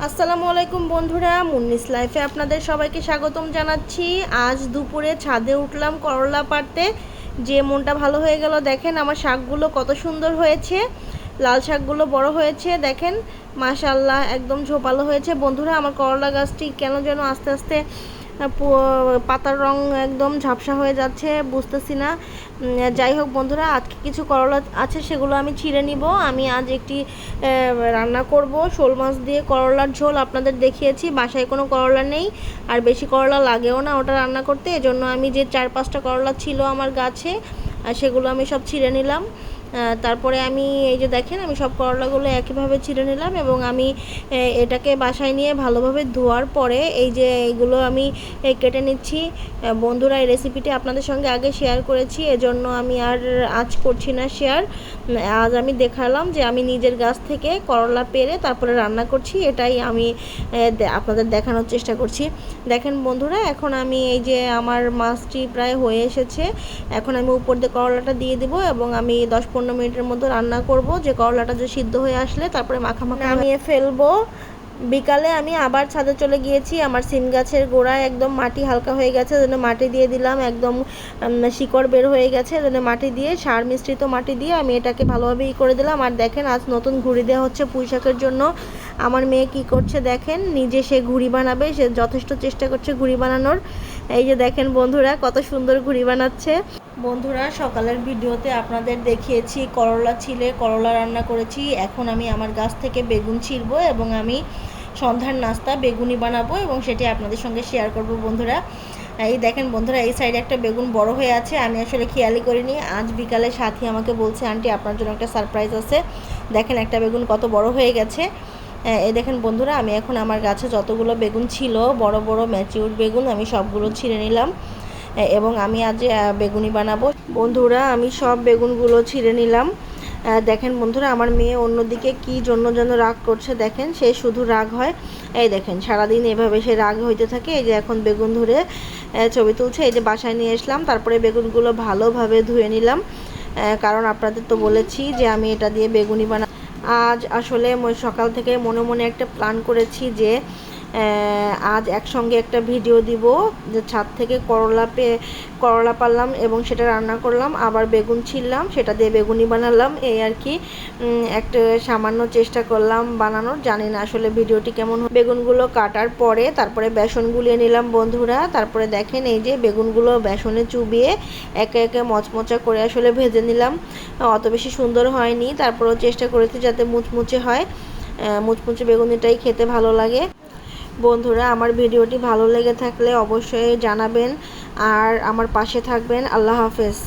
আসসালামু আলাইকুম বন্ধুরা, মুন্নিস লাইফে আপনাদের সবাইকে স্বাগতম জানাচ্ছি। আজ দুপুরে ছাদে উঠলাম করলা পাড়তে, যে মনটা ভালো হয়ে গেল। দেখেন আমার শাকগুলো কত সুন্দর হয়েছে, লাল শাকগুলো বড় হয়েছে দেখেন, মাশাআল্লাহ একদম ঝোপালো হয়েছে। বন্ধুরা আমার করলা গাছটি কেন যেন আস্তে আস্তে পাতার রং একদম ঝাপসা হয়ে যাচ্ছে, বুঝতেছি না। যাই হোক বন্ধুরা, আজকে কিছু করলা আছে, সেগুলো আমি ছিঁড়ে নিব। আমি আজ একটি রান্না করব শোল মাছ দিয়ে করলার ঝোল। আপনাদের দেখিয়েছি, বাসায় কোনো করলা নেই আর বেশি করলা লাগেও না ওটা রান্না করতে। এজন্য আমি যে 4-5টা করলা ছিল আমার গাছে, সেগুলো আমি সব ছিঁড়ে নিলাম। তারপরে আমি এই যে দেখেন, আমি সব করলাগুলো একইভাবে ছিঁড়ে নিলাম এবং আমি এটাকে বাসায় নিয়ে ভালোভাবে ধোয়ার পরে এই যে এইগুলো আমি কেটে নিচ্ছি। বন্ধুরা, এই রেসিপিটি আপনাদের সঙ্গে আগে শেয়ার করেছি, এজন্য আমি আর আজ করছি না শেয়ার। আজ আমি দেখালাম যে আমি নিজের গাছ থেকে করলা পেড়ে তারপরে রান্না করছি, এটাই আমি আপনাদের দেখানোর চেষ্টা করছি। দেখেন বন্ধুরা, এখন আমি এই যে আমার মাছটি প্রায় হয়ে এসেছে, এখন আমি উপর দিয়ে করলাটা দিয়ে দিব এবং আমি 10-15 মিনিটের মতো রান্না করব, যে করলাটা যে সিদ্ধ হয়ে আসলে তারপরে মাখামাখা নামিয়ে ফেলবো। বিকালে আমি আবার ছাদে চলে গিয়েছি, আমার সিম গাছের গোড়ায় একদম মাটি হালকা হয়ে গেছে, ওই জন্য মাটি দিয়ে দিলাম, একদম শিকড় বের হয়ে গেছে, ওই জন্য মাটি দিয়ে সার মিশ্রিত মাটি দিয়ে আমি এটাকে ভালোভাবে করে দিলাম। আর দেখেন আজ নতুন ঘুড়ি দেওয়া হচ্ছে পুঁই শাকের জন্য। আমার মেয়ে কি করছে দেখেন, নিজে সে ঘুড়ি বানাবে, সে যথেষ্ট চেষ্টা করছে ঘুড়ি বানানোর। এই যে দেখেন বন্ধুরা, কত সুন্দর ঘুড়ি বানাচ্ছে। বন্ধুরা, সকালের ভিডিওতে আপনাদের দেখিয়েছি করলা ছিলে করলা রান্না করেছি। এখন আমি আমার গাছ থেকে বেগুন ছিঁড়বো এবং আমি সন্ধ্যার নাস্তা বেগুনি বানাবো এবং সেটি আপনাদের সঙ্গে শেয়ার করব বন্ধুরা। এই দেখেন বন্ধুরা, এই সাইডে একটা বেগুন বড় হয়ে আছে, আমি আসলে খেয়ালই করিনি। আজ বিকালে সাথী আমাকে বলছে, আন্টি আপনার জন্য একটা সারপ্রাইজ আছে। দেখেন একটা বেগুন কত বড় হয়ে গেছে। এই দেখেন বন্ধুরা, আমি এখন আমার গাছে যতগুলো বেগুন ছিল বড় বড় ম্যাচিউর বেগুন, আমি সবগুলো ছিঁড়ে নিলাম এবং আমি আজ বেগুনি বানাবো। বন্ধুরা, আমি সব বেগুনগুলো ছিঁড়ে নিলাম। দেখেন বন্ধুরা, আমার মেয়ে অন্যদিকে কি জন্য যেন রাগ করছে। দেখেন, সে শুধু রাগ হয়, এই দেখেন সারাদিন এভাবে সে রাগ হইতে থাকে। এই যে এখন বেগুন ধরে ছবি তুলছে। এই যে বাসায় নিয়ে আসলাম, তারপরে বেগুনগুলো ভালোভাবে ধুয়ে নিলাম, কারণ আপনাদের তো বলেছি যে আমি এটা দিয়ে বেগুনি বানাবো। আজ আসলে সকাল থেকে মনে মনে একটা প্ল্যান করেছি যে আজ একসঙ্গে একটা ভিডিও দিব, যে ছাদ থেকে করলা পারলাম এবং সেটা রান্না করলাম, আবার বেগুন ছিললাম, সেটা দিয়ে বেগুনি বানালাম, এই আর কি। একটা সামান্য চেষ্টা করলাম বানানোর, জানি না আসলে ভিডিওটি কেমন। বেগুনগুলো কাটার পরে তারপরে বেসন গুলিয়ে নিলাম বন্ধুরা। তারপরে দেখেন এই যে বেগুনগুলো বেসনে চুবিয়ে একে একে মচমচা করে আসলে ভেজে নিলাম। অত বেশি সুন্দর হয়নি, তারপরেও চেষ্টা করেছি যাতে মুচমুচে হয়। মুচমুচে বেগুনিটাই খেতে ভালো লাগে। বন্ধুরা, আমার ভিডিওটি ভালো লেগে থাকলে অবশ্যই জানাবেন আর আমার পাশে থাকবেন। আল্লাহ হাফেজ।